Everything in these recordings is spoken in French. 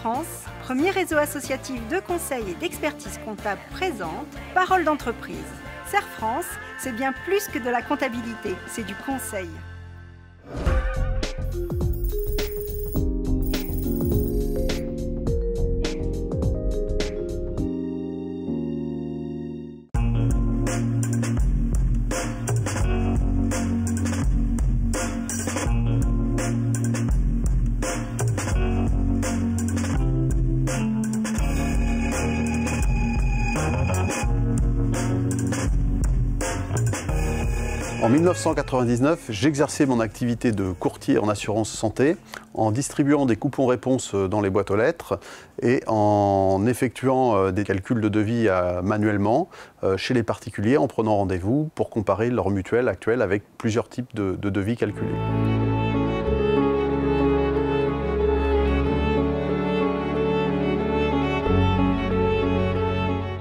France, premier réseau associatif de conseil et d'expertise comptable présente Parole d'entreprise. Serre France, c'est bien plus que de la comptabilité, c'est du conseil. En 1999, j'exerçais mon activité de courtier en assurance santé en distribuant des coupons-réponses dans les boîtes aux lettres et en effectuant des calculs de devis manuellement chez les particuliers en prenant rendez-vous pour comparer leur mutuelle actuelle avec plusieurs types de devis calculés.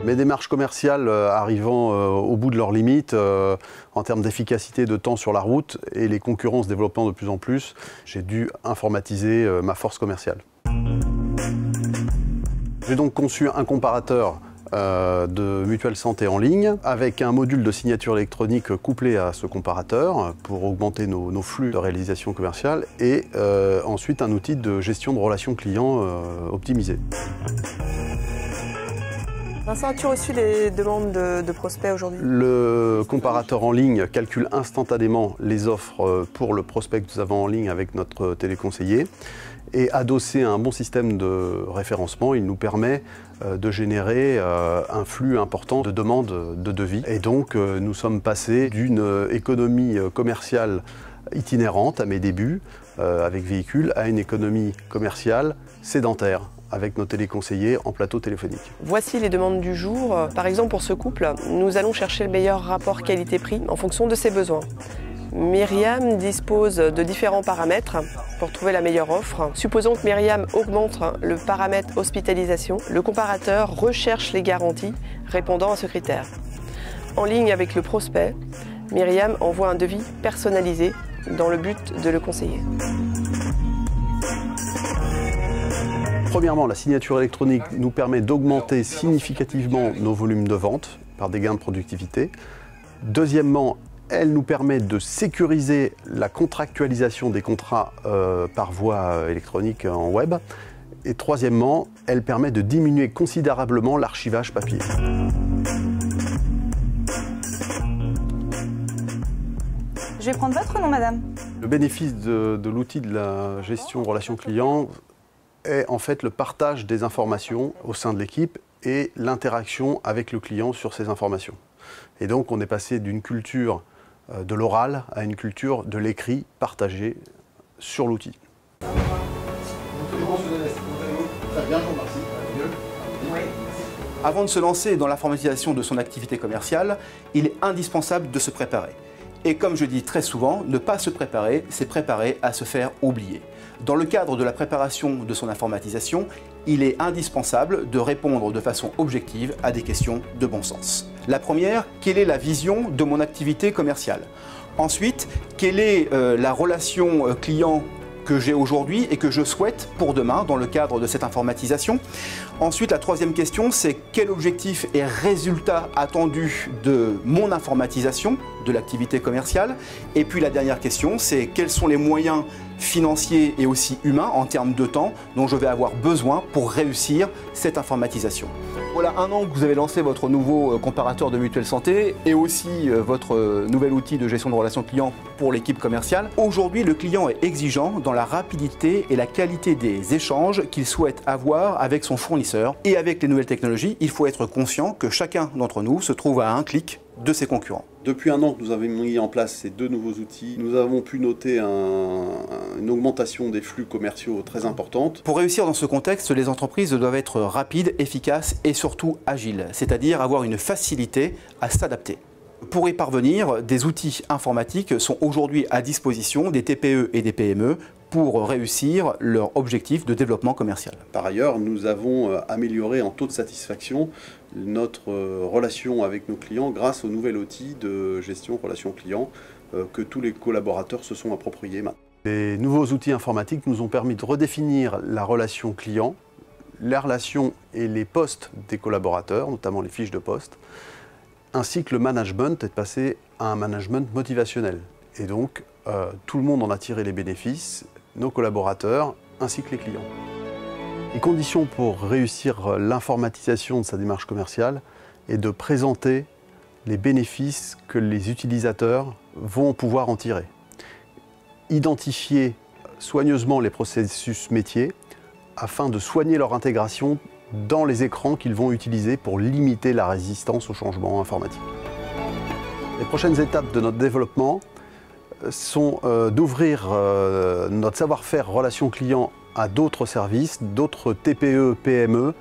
Mes démarches commerciales arrivant au bout de leurs limites en termes d'efficacité de temps sur la route et les concurrents se développant de plus en plus, j'ai dû informatiser ma force commerciale. J'ai donc conçu un comparateur de mutuelle santé en ligne avec un module de signature électronique couplé à ce comparateur pour augmenter nos flux de réalisation commerciale et ensuite un outil de gestion de relations clients optimisé. Vincent, as-tu reçu des demandes de prospects aujourd'hui? Le comparateur en ligne calcule instantanément les offres pour le prospect que nous avons en ligne avec notre téléconseiller. Et adossé à un bon système de référencement, il nous permet de générer un flux important de demandes de devis. Et donc nous sommes passés d'une économie commerciale itinérante à mes débuts avec véhicule à une économie commerciale sédentaire, avec nos téléconseillers en plateau téléphonique. Voici les demandes du jour. Par exemple, pour ce couple, nous allons chercher le meilleur rapport qualité-prix en fonction de ses besoins. Myriam dispose de différents paramètres pour trouver la meilleure offre. Supposons que Myriam augmente le paramètre hospitalisation. Le comparateur recherche les garanties répondant à ce critère. En ligne avec le prospect, Myriam envoie un devis personnalisé dans le but de le conseiller. Premièrement, la signature électronique nous permet d'augmenter significativement nos volumes de vente par des gains de productivité. Deuxièmement, elle nous permet de sécuriser la contractualisation des contrats par voie électronique en web. Et troisièmement, elle permet de diminuer considérablement l'archivage papier. Je vais prendre votre nom, madame. Le bénéfice de l'outil de la gestion relations clients est en fait le partage des informations au sein de l'équipe et l'interaction avec le client sur ces informations. Et donc on est passé d'une culture de l'oral à une culture de l'écrit partagé sur l'outil. Avant de se lancer dans l'informatisation de son activité commerciale, il est indispensable de se préparer. Et comme je dis très souvent, ne pas se préparer, c'est préparer à se faire oublier. Dans le cadre de la préparation de son informatisation, il est indispensable de répondre de façon objective à des questions de bon sens. La première, quelle est la vision de mon activité commerciale? Ensuite, quelle est la relation client que j'ai aujourd'hui et que je souhaite pour demain dans le cadre de cette informatisation? Ensuite, la troisième question, c'est quel objectif et résultat attendu de mon informatisation de l'activité commerciale? Et puis la dernière question, c'est quels sont les moyens financiers et aussi humains en termes de temps dont je vais avoir besoin pour réussir cette informatisation. Voilà un an que vous avez lancé votre nouveau comparateur de mutuelle santé et aussi votre nouvel outil de gestion de relations clients pour l'équipe commerciale. Aujourd'hui, le client est exigeant dans la rapidité et la qualité des échanges qu'il souhaite avoir avec son fournisseur. Et avec les nouvelles technologies, il faut être conscient que chacun d'entre nous se trouve à un clic de ses concurrents. Depuis un an que nous avons mis en place ces deux nouveaux outils, nous avons pu noter une augmentation des flux commerciaux très importante. Pour réussir dans ce contexte, les entreprises doivent être rapides, efficaces et surtout agiles, c'est-à-dire avoir une facilité à s'adapter. Pour y parvenir, des outils informatiques sont aujourd'hui à disposition des TPE et des PME pour réussir leur objectif de développement commercial. Par ailleurs, nous avons amélioré en taux de satisfaction notre relation avec nos clients grâce au nouvel outil de gestion relations clients que tous les collaborateurs se sont appropriés maintenant. Les nouveaux outils informatiques nous ont permis de redéfinir la relation client, les relations et les postes des collaborateurs, notamment les fiches de poste, ainsi que le management est passé à un management motivationnel. Et donc, tout le monde en a tiré les bénéfices, nos collaborateurs ainsi que les clients. Les conditions pour réussir l'informatisation de sa démarche commerciale est de présenter les bénéfices que les utilisateurs vont pouvoir en tirer. Identifier soigneusement les processus métiers afin de soigner leur intégration dans les écrans qu'ils vont utiliser pour limiter la résistance au changement informatique. Les prochaines étapes de notre développement sont d'ouvrir notre savoir-faire relation client à d'autres services, d'autres TPE, PME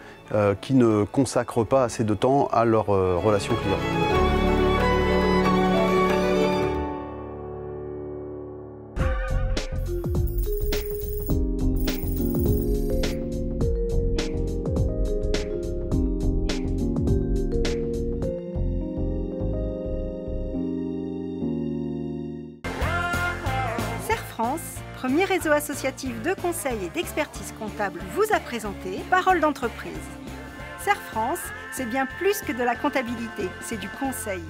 qui ne consacrent pas assez de temps à leur relation client. France, premier réseau associatif de conseil et d'expertise comptable, vous a présenté Parole d'entreprise. Serre France, c'est bien plus que de la comptabilité, c'est du conseil.